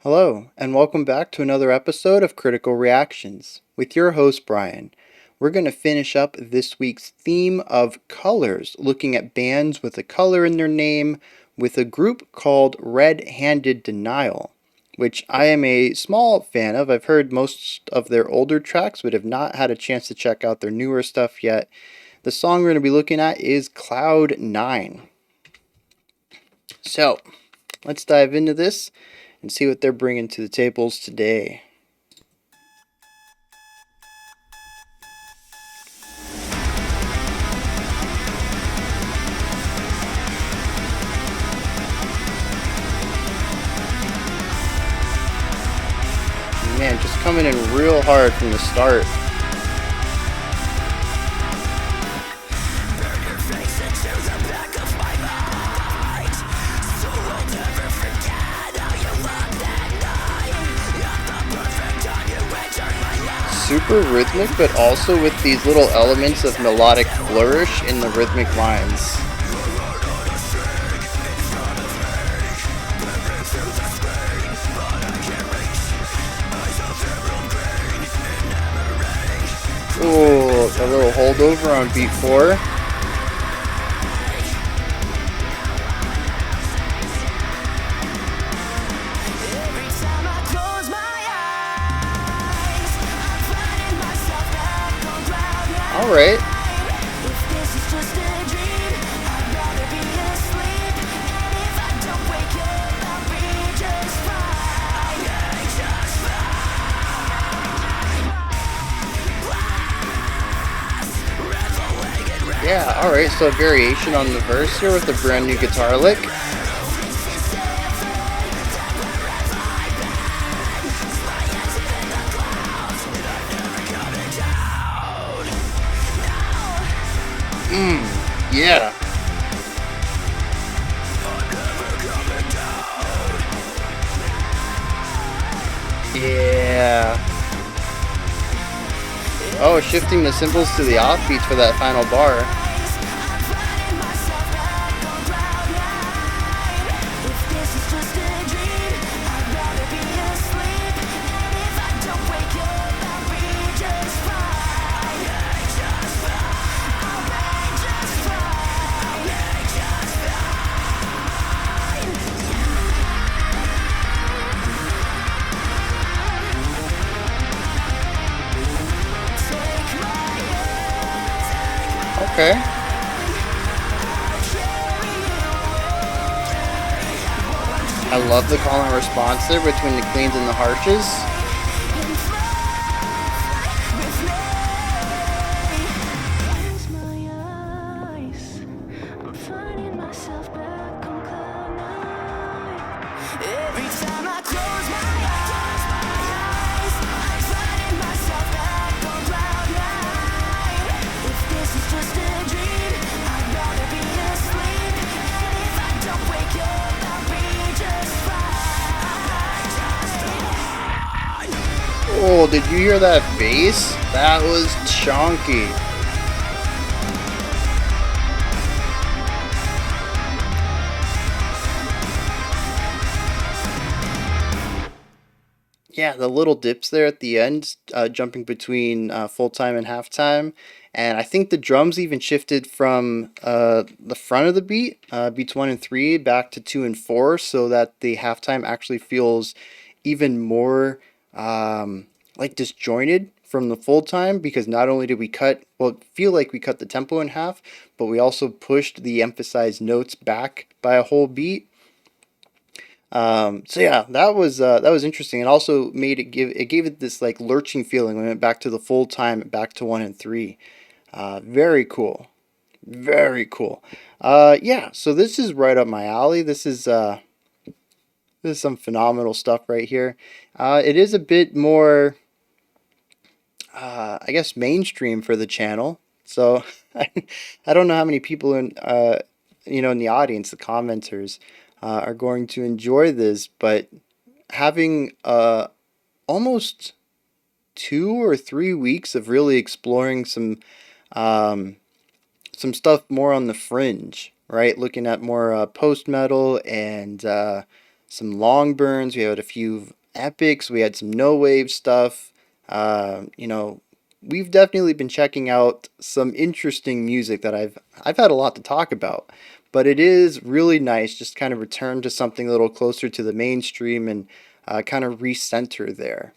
Hello, and welcome back to another episode of Critical Reactions with your host, Bryan. We're going to finish up this week's theme of colors, looking at bands with a color in their name with a group called Red Handed Denial, which I am a small fan of. I've heard most of their older tracks, but have not had a chance to check out their newer stuff yet. The song we're going to be looking at is Cloud 9. So, let's dive into this and see what they're bringing to the tables today. Man, just coming in real hard from the start. Super rhythmic, but also with these little elements of melodic flourish in the rhythmic lines. Ooh, a little holdover on beat 4. Alright. Yeah, alright, so a variation on the verse here with a brand new guitar lick. Yeah. Yeah. Oh, shifting the cymbals to the offbeats for that final bar. Okay. I love the call and response there between the cleans and the harshes. Oh, did you hear that bass? That was chunky. Yeah, the little dips there at the end, jumping between full-time and halftime. And I think the drums even shifted from the front of the beat, beats 1 and 3, back to 2 and 4, so that the halftime actually feels even more like disjointed from the full time, because not only did we feel like we cut the tempo in half, but we also pushed the emphasized notes back by a whole beat. So yeah, that was interesting. It also gave it this like lurching feeling when it went back to the full time, back to 1 and 3. Very cool, very cool. Yeah, so this is right up my alley. This is some phenomenal stuff right here. It is a bit more, I guess, mainstream for the channel. So I don't know how many people in the audience, the commenters, are going to enjoy this, but having almost 2 or 3 weeks of really exploring some stuff more on the fringe, right? Looking at more post metal and some long burns, we had a few epics, we had some no wave stuff. You know, we've definitely been checking out some interesting music that I've had a lot to talk about. But it is really nice just kind of return to something a little closer to the mainstream and kind of recenter there.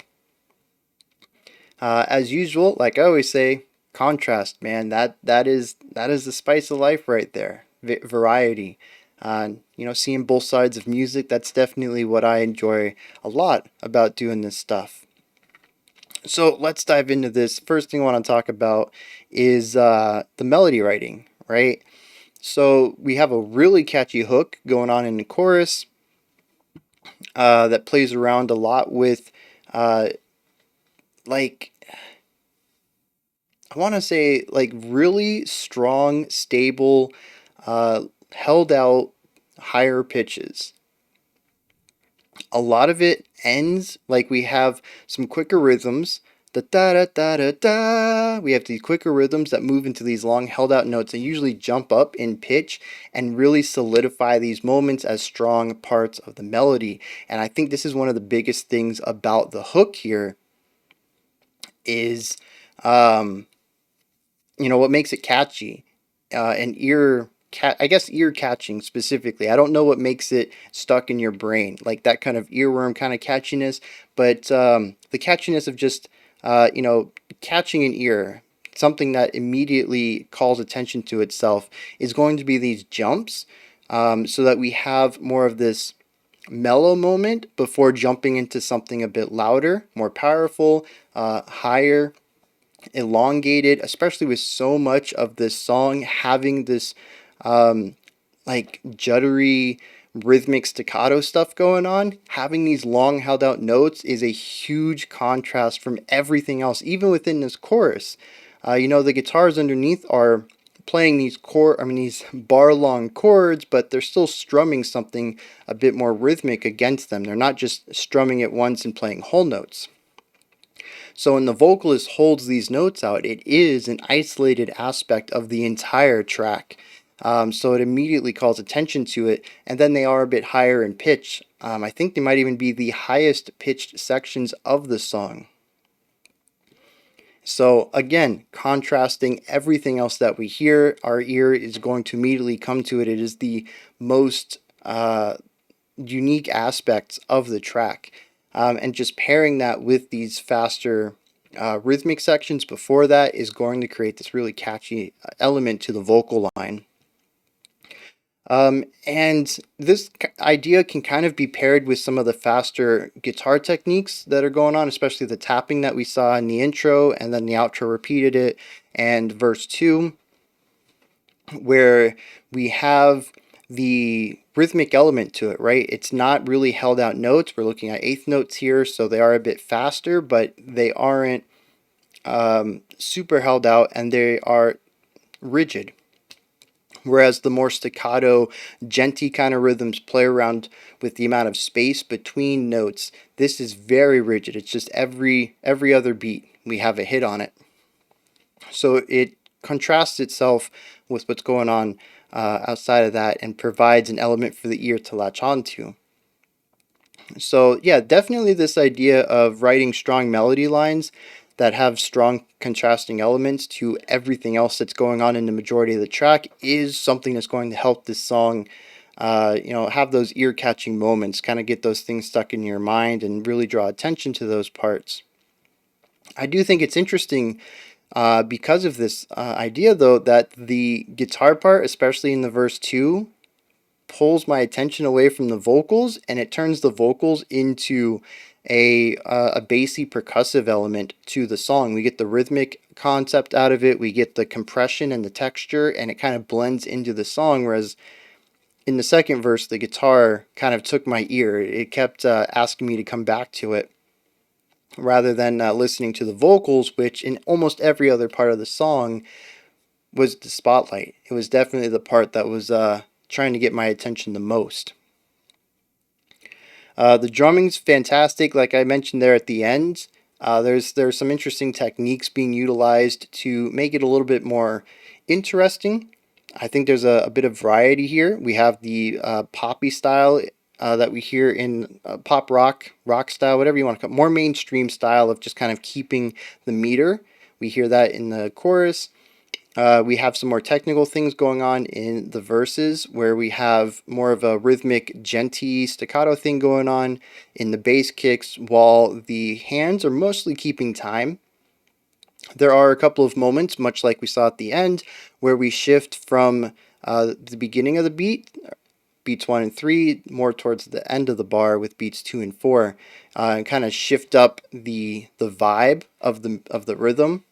As usual, like I always say, contrast, man. That is the spice of life right there. Variety. You know, seeing both sides of music. That's definitely what I enjoy a lot about doing this stuff. So let's dive into this. First thing I want to talk about is the melody writing, right? So we have a really catchy hook going on in the chorus that plays around a lot with uh, like I want to say like really strong, stable, held out higher pitches. A lot of it ends like we have some quicker rhythms. Da da da da da da. We have these quicker rhythms that move into these long held out notes and usually jump up in pitch and really solidify these moments as strong parts of the melody. And I think this is one of the biggest things about the hook here is um, you know what makes it catchy and I guess ear catching specifically. I don't know what makes it stuck in your brain, like that kind of earworm kind of catchiness, but the catchiness of just you know, catching an ear, something that immediately calls attention to itself, is going to be these jumps, so that we have more of this mellow moment before jumping into something a bit louder, more powerful, higher, elongated, especially with so much of this song having this um, like juddery rhythmic staccato stuff going on. Having these long held out notes is a huge contrast from everything else, even within this chorus. You know, the guitars underneath are playing these bar long chords, but they're still strumming something a bit more rhythmic against them. They're not just strumming it once and playing whole notes. So when the vocalist holds these notes out, it is an isolated aspect of the entire track. So it immediately calls attention to it, and then they are a bit higher in pitch. I think they might even be the highest pitched sections of the song. So again, contrasting everything else that we hear, our ear is going to immediately come to it. It is the most unique aspects of the track. And just pairing that with these faster rhythmic sections before that is going to create this really catchy element to the vocal line. And this idea can kind of be paired with some of the faster guitar techniques that are going on, especially the tapping that we saw in the intro, and then the outro repeated it, and verse 2, where we have the rhythmic element to it, right? It's not really held out notes. We're looking at eighth notes here, so they are a bit faster, but they aren't super held out, and they are rigid. Whereas the more staccato, genty kind of rhythms play around with the amount of space between notes. This is very rigid. It's just every other beat we have a hit on it. So it contrasts itself with what's going on outside of that and provides an element for the ear to latch onto. So yeah, definitely this idea of writing strong melody lines that have strong contrasting elements to everything else that's going on in the majority of the track is something that's going to help this song, you know, have those ear-catching moments, kind of get those things stuck in your mind and really draw attention to those parts. I do think it's interesting because of this idea, though, that the guitar part, especially in the verse 2, pulls my attention away from the vocals, and it turns the vocals into a bassy percussive element to the song. We get the rhythmic concept out of it, we get the compression and the texture, and it kind of blends into the song. Whereas in the second verse, the guitar kind of took my ear. It kept asking me to come back to it rather than listening to the vocals, which in almost every other part of the song was the spotlight. It was definitely the part that was trying to get my attention the most. The drumming's fantastic, like I mentioned there at the end. There's some interesting techniques being utilized to make it a little bit more interesting. I think there's a bit of variety here. We have the poppy style that we hear in pop rock, rock style, whatever you want to call it, more mainstream style of just kind of keeping the meter. We hear that in the chorus. We have some more technical things going on in the verses where we have more of a rhythmic, genty staccato thing going on in the bass kicks while the hands are mostly keeping time. There are a couple of moments, much like we saw at the end, where we shift from the beginning of the beat, beats 1 and 3, more towards the end of the bar with beats 2 and 4, and kind of shift up the vibe of the rhythm.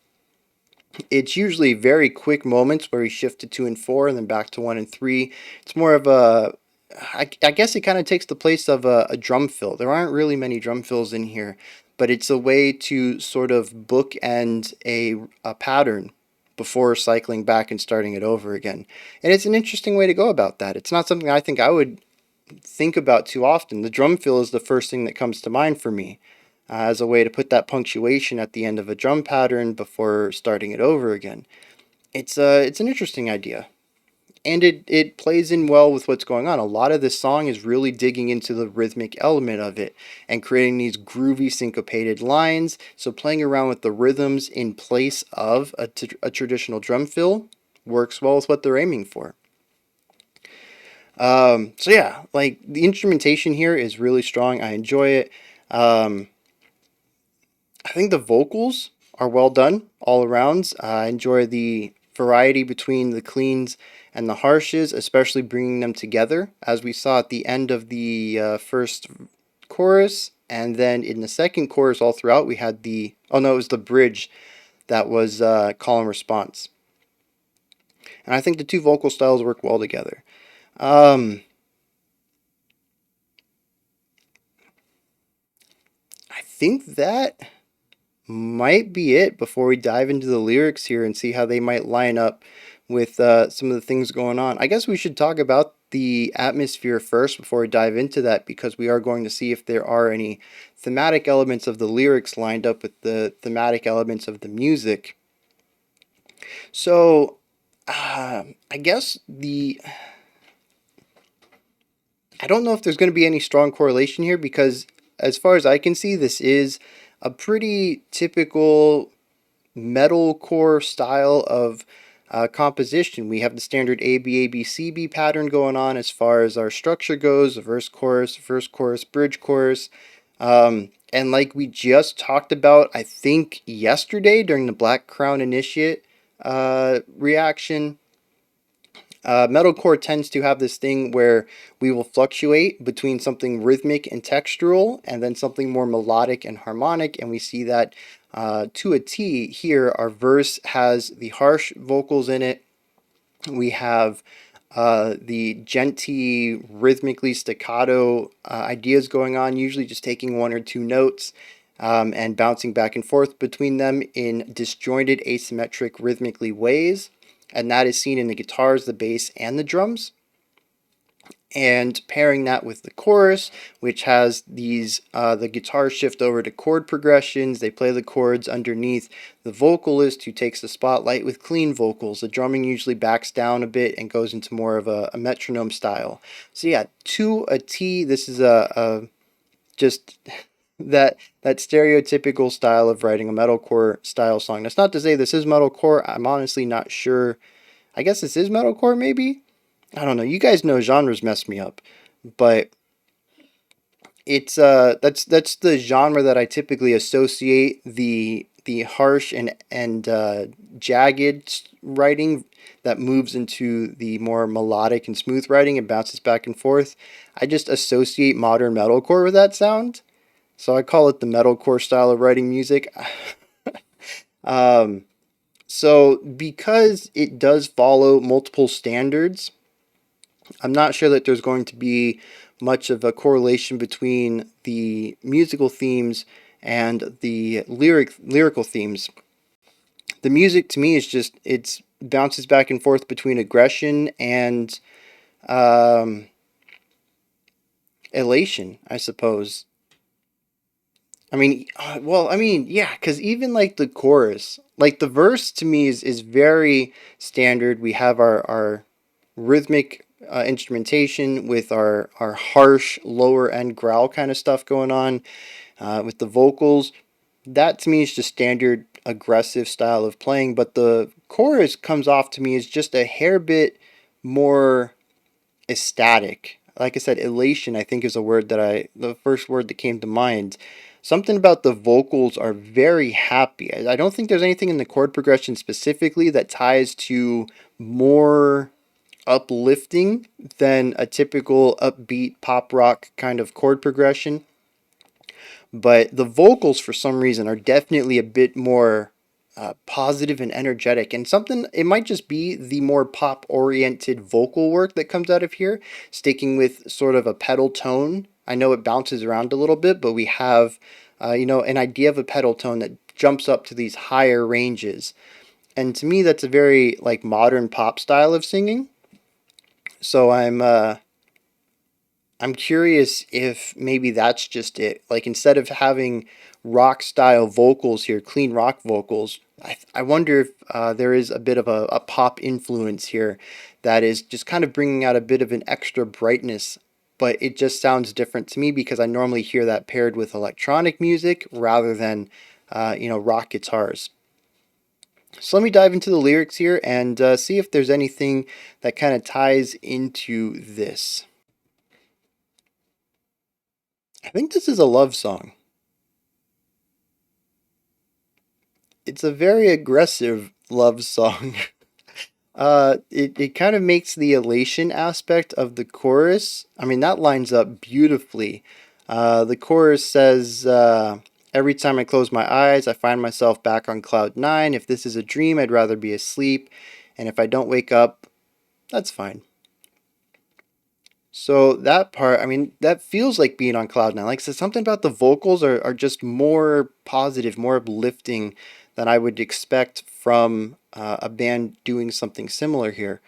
It's usually very quick moments where we shift to 2 and 4 and then back to 1 and 3. It's more of I guess it kind of takes the place of a drum fill. There aren't really many drum fills in here, but it's a way to sort of bookend a pattern before cycling back and starting it over again. And it's an interesting way to go about that. It's not something I think I would think about too often. The drum fill is the first thing that comes to mind for me as a way to put that punctuation at the end of a drum pattern before starting it over again. It's an interesting idea, and it plays in well with what's going on. A lot of this song is really digging into the rhythmic element of it and creating these groovy syncopated lines. So playing around with the rhythms in place of a traditional drum fill works well with what they're aiming for. So yeah, like the instrumentation here is really strong. I enjoy it. Um, I think the vocals are well done all around. I enjoy the variety between the cleans and the harshes, especially bringing them together, as we saw at the end of the first chorus. And then in the second chorus, all throughout, we had oh no, it was the bridge that was call and response. And I think the two vocal styles work well together. Um, I think that might be it before we dive into the lyrics here and see how they might line up with some of the things going on. I guess we should talk about the atmosphere first before we dive into that, because we are going to see if there are any thematic elements of the lyrics lined up with the thematic elements of the music. So, I guess I don't know if there's going to be any strong correlation here, because as far as I can see, this is a pretty typical metalcore style of composition. We have the standard ABABCB pattern going on as far as our structure goes: verse, chorus, bridge, chorus. And like we just talked about, I think yesterday during the Black Crown Initiate reaction, metalcore tends to have this thing where we will fluctuate between something rhythmic and textural and then something more melodic and harmonic, and we see that to a T here. Our verse has the harsh vocals in it. We have the genty, rhythmically staccato ideas going on, usually just taking 1 or 2 notes and bouncing back and forth between them in disjointed, asymmetric, rhythmically ways. And that is seen in the guitars, the bass, and the drums. And pairing that with the chorus, which has the guitars shift over to chord progressions. They play the chords underneath the vocalist, who takes the spotlight with clean vocals. The drumming usually backs down a bit and goes into more of a metronome style. So yeah, to a T, this is a just that stereotypical style of writing a metalcore style song. That's not to say this is metalcore. I'm honestly not sure. I guess this is metalcore, maybe? I don't know. You guys know genres mess me up, but it's that's the genre that I typically associate the harsh and jagged writing that moves into the more melodic and smooth writing and bounces back and forth. I just associate modern metalcore with that sound, so I call it the metalcore style of writing music. um, so because it does follow multiple standards, I'm not sure that there's going to be much of a correlation between the musical themes and the lyrical themes. The music to me is just it's bounces back and forth between aggression and um, elation, I suppose. Yeah, because even like the chorus, like the verse to me is very standard. We have our rhythmic instrumentation with our harsh lower end growl kind of stuff going on with the vocals. That to me is just standard aggressive style of playing, but the chorus comes off to me as just a hair bit more ecstatic. Like I said, elation I think is a word that the first word that came to mind. Something about the vocals are very happy. I don't think there's anything in the chord progression specifically that ties to more uplifting than a typical upbeat pop rock kind of chord progression. But the vocals, for some reason, are definitely a bit more positive and energetic. And something, it might just be the more pop oriented vocal work that comes out of here, sticking with sort of a pedal tone. I know it bounces around a little bit, but we have, an idea of a pedal tone that jumps up to these higher ranges. And to me, that's a very like modern pop style of singing. So I'm curious if maybe that's just it. Like instead of having rock style vocals here, clean rock vocals, I wonder if there is a bit of a pop influence here that is just kind of bringing out a bit of an extra brightness. But it just sounds different to me because I normally hear that paired with electronic music rather than, rock guitars. So let me dive into the lyrics here and see if there's anything that kind of ties into this. I think this is a love song. It's a very aggressive love song. It kind of makes the elation aspect of the chorus. I mean, that lines up beautifully. The chorus says, every time I close my eyes, I find myself back on cloud nine. If this is a dream, I'd rather be asleep. And if I don't wake up, that's fine. So that part, I mean, that feels like being on cloud nine. Like I said, something about the vocals are just more positive, more uplifting than I would expect from a band doing something similar here.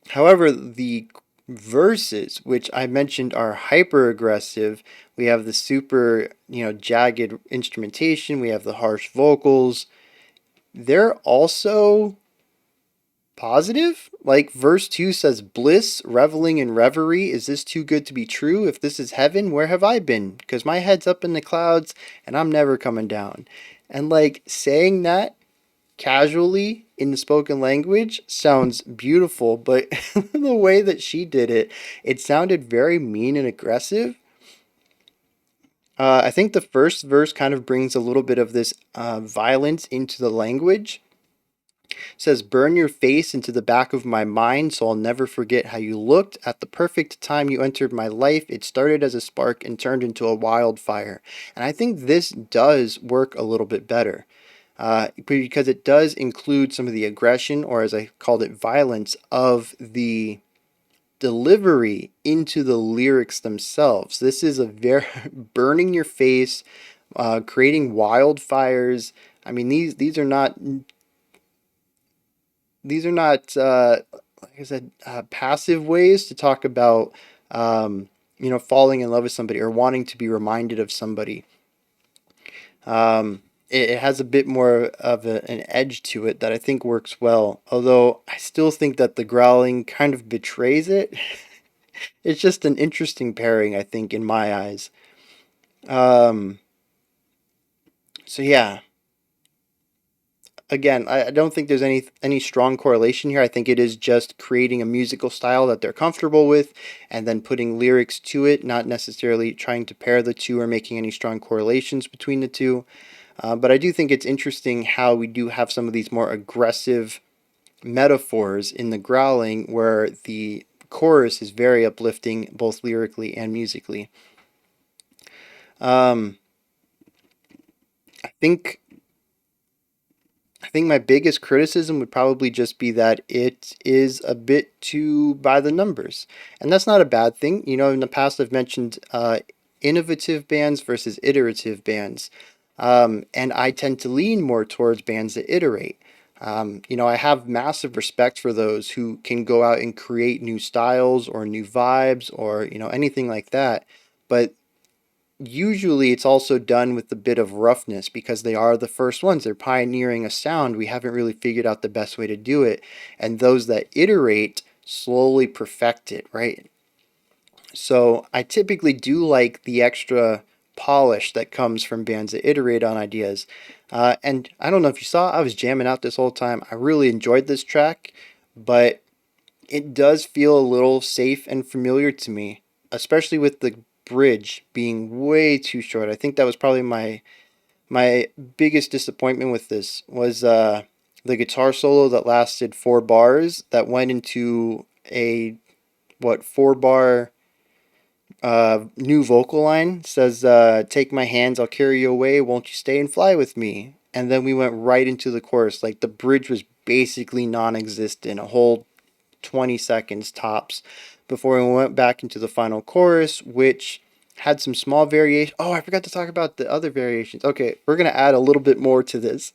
However, the verses, which I mentioned are hyper aggressive, we have the super, jagged instrumentation, we have the harsh vocals. They're also positive. Like verse 2 says, bliss, reveling in reverie. Is this too good to be true? If this is heaven, where have I been? Because my head's up in the clouds and I'm never coming down. And like saying that casually in the spoken language sounds beautiful, but the way that she did it, it sounded very mean and aggressive. I think the first verse kind of brings a little bit of this violence into the language. It says, burn your face into the back of my mind so I'll never forget how you looked. At the perfect time you entered my life, it started as a spark and turned into a wildfire. And I think this does work a little bit better. Because it does include some of the aggression, or as I called it, violence of the delivery into the lyrics themselves. This is a very burning your face, creating wildfires. I mean, these are not like I said, passive ways to talk about falling in love with somebody or wanting to be reminded of somebody. It has a bit more of an edge to it that I think works well. Although I still think that the growling kind of betrays it. It's just an interesting pairing, I think, in my eyes. Um, so yeah, again, I don't think there's any strong correlation here. I think it is just creating a musical style that they're comfortable with, and then putting lyrics to it, not necessarily trying to pair the two or making any strong correlations between the two. But I do think it's interesting how we do have some of these more aggressive metaphors in the growling, where the chorus is very uplifting, both lyrically and musically. Um, I think I think my biggest criticism would probably just be that it is a bit too by the numbers. And that's not a bad thing. In the past, I've mentioned innovative bands versus iterative bands. And I tend to lean more towards bands that iterate. I have massive respect for those who can go out and create new styles or new vibes or, anything like that. But usually it's also done with a bit of roughness because they are the first ones. They're pioneering a sound. We haven't really figured out the best way to do it. And those that iterate slowly perfect it, right? So I typically do like the extra polish that comes from bands that iterate on ideas. And I don't know if you saw, I was jamming out this whole time. I really enjoyed this track, but it does feel a little safe and familiar to me, especially with the bridge being way too short. I think that was probably my biggest disappointment with this was the guitar solo that lasted 4 bars that went into a what 4 bar new vocal line says, "Take my hands, I'll carry you away. Won't you stay and fly with me?" And then we went right into the chorus. Like the bridge was basically non-existent. A whole 20 seconds tops before we went back into the final chorus, which had some small variation. Oh, I forgot to talk about the other variations. Okay, we're going to add a little bit more to this.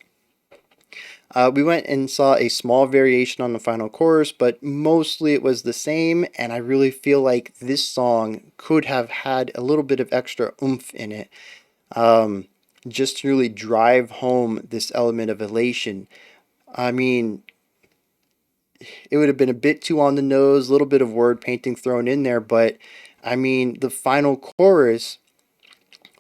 We went and saw a small variation on the final chorus, but mostly it was the same, and I really feel like this song could have had a little bit of extra oomph in it, just to really drive home this element of elation. I mean, it would have been a bit too on the nose, a little bit of word painting thrown in there, but I mean, the final chorus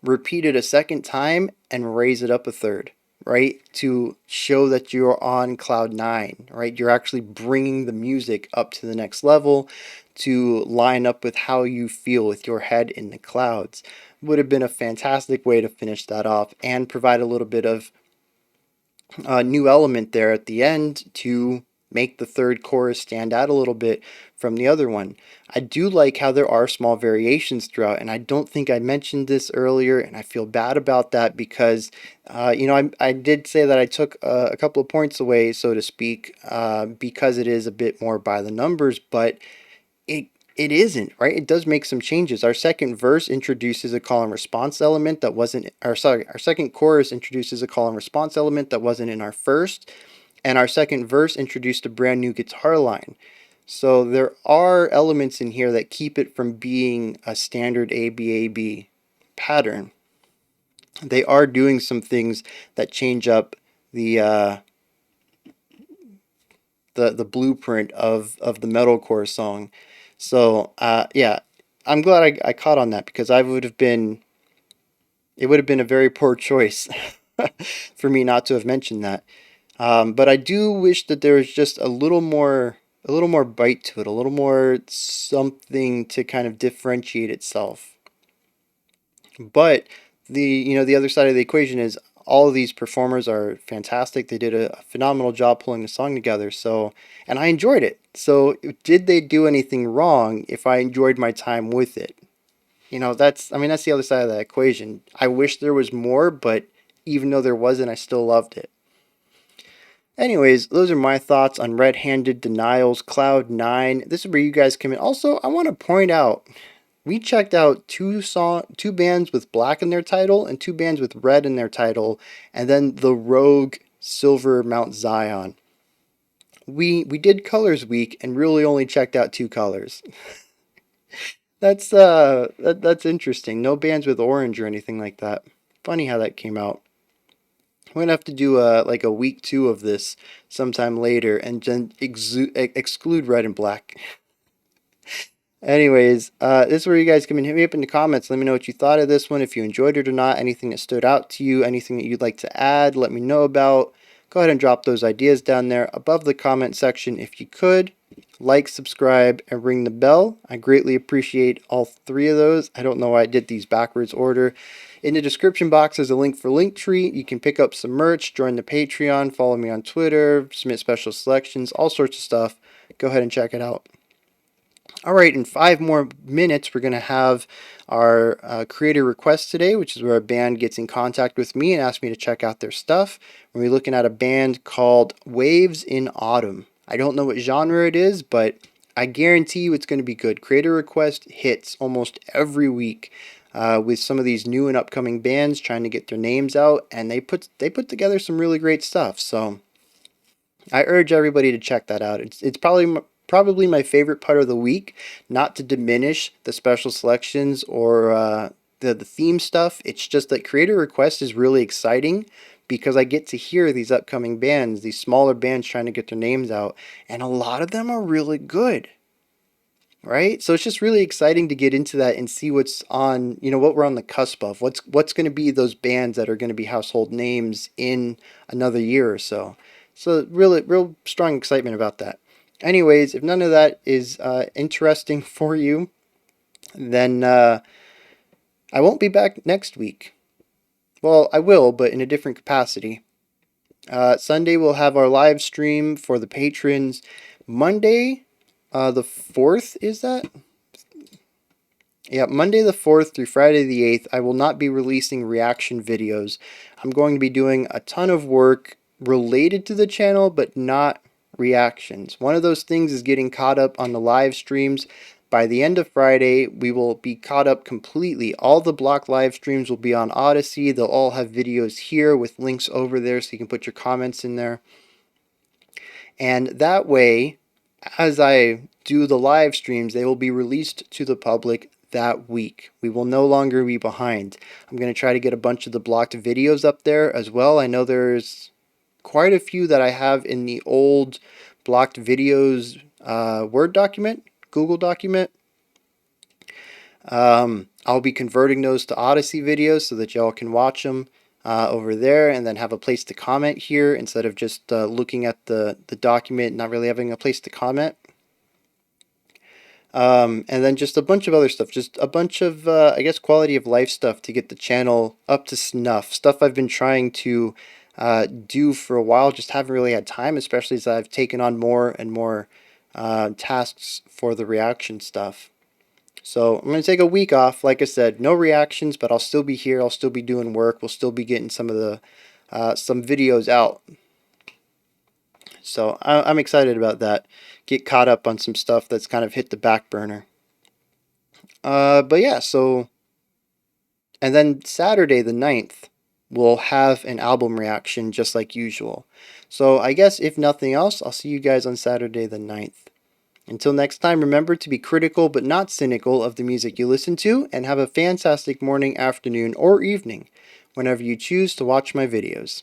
repeated a second time and raise it up a third, right? To show that you're on cloud nine, right? You're actually bringing the music up to the next level to line up with how you feel with your head in the clouds. Would have been a fantastic way to finish that off and provide a little bit of new element there at the end to make the third chorus stand out a little bit from the other one. I do like how there are small variations throughout, and I don't think I mentioned this earlier, and I feel bad about that because, I did say that I took a couple of points away, so to speak, because it is a bit more by the numbers, but it it isn't, right? It does make some changes. Our second verse introduces a call and response element that wasn't, or sorry, our second chorus introduces a call and response element that wasn't in our first, and our second verse introduced a brand new guitar line. So there are elements in here that keep it from being a standard ABAB pattern. They are doing some things that change up the the blueprint of the metalcore song. So yeah, I'm glad I caught on that because I would have been it would have been a very poor choice for me not to have mentioned that. But I do wish that there was just a little more bite to it, a little more something to kind of differentiate itself. But the other side of the equation is all of these performers are fantastic. They did a phenomenal job pulling the song together. So, and I enjoyed it. So, did they do anything wrong if I enjoyed my time with it? That's the other side of that equation. I wish there was more, but even though there wasn't, I still loved it. Anyways, those are my thoughts on Red Handed Denial's Cloud 9. This is where you guys come in. Also, I want to point out we checked out two bands with black in their title and two bands with red in their title, and then the Rogue Silver Mount Zion. We did Colors Week and really only checked out two colors. That's interesting. No bands with orange or anything like that. Funny how that came out. We're gonna have to do a week two of this sometime later and then exclude red and black. Anyways, this is where you guys come and hit me up in the comments. Let me know what you thought of this one, if you enjoyed it or not, anything that stood out to you, anything that you'd like to add, let me know about. Go ahead and drop those ideas down there above the comment section if you could. Like, subscribe, and ring the bell. I greatly appreciate all three of those. I don't know why I did these backwards order. In the description box there's a link for Linktree. You can pick up some merch, join the Patreon, follow me on Twitter, submit special selections, all sorts of stuff. Go ahead and check it out. All right, in 5 more minutes, we're going to have our creator request today, which is where a band gets in contact with me and asks me to check out their stuff. We're looking at a band called Waves in Autumn. I don't know what genre it is, but I guarantee you it's going to be good. Creator request hits almost every week with some of these new and upcoming bands trying to get their names out, and they put together some really great stuff. So I urge everybody to check that out. It's probably my favorite part of the week. Not to diminish the special selections or the theme stuff. It's just that creator request is really exciting because I get to hear these smaller bands trying to get their names out, and a lot of them are really good. Right? So it's just really exciting to get into that and see what's on, what we're on the cusp of. What's going to be those bands that are going to be household names in another year or so. So really, real strong excitement about that. Anyways, if none of that is interesting for you, then I won't be back next week. Well, I will, but in a different capacity. Sunday we'll have our live stream for the patrons. Monday, the 4th, is that? Yeah, Monday the 4th through Friday the 8th, I will not be releasing reaction videos. I'm going to be doing a ton of work related to the channel, but not reactions. One of those things is getting caught up on the live streams. By the end of Friday, we will be caught up completely. All the block live streams will be on Odyssey. They'll all have videos here with links over there so you can put your comments in there. And that way, as I do the live streams, they will be released to the public that week. We will no longer be behind. I'm going to try to get a bunch of the blocked videos up there as well. I know there's quite a few that I have in the old blocked videos Word document, Google document. I'll be converting those to Odyssey videos so that y'all can watch them over there and then have a place to comment here instead of just looking at the document and not really having a place to comment. And then just a bunch of other stuff, just a bunch of, I guess, quality of life stuff to get the channel up to snuff. Stuff I've been trying to do for a while, just haven't really had time, especially as I've taken on more and more tasks for the reaction stuff. So I'm going to take a week off. Like I said, no reactions, but I'll still be here. I'll still be doing work. We'll still be getting some of the some videos out. So I'm excited about that. Get caught up on some stuff that's kind of hit the back burner. But yeah, so, and then Saturday the 9th, we'll have an album reaction just like usual. So I guess if nothing else, I'll see you guys on Saturday the 9th. Until next time, remember to be critical but not cynical of the music you listen to, and have a fantastic morning, afternoon, or evening whenever you choose to watch my videos.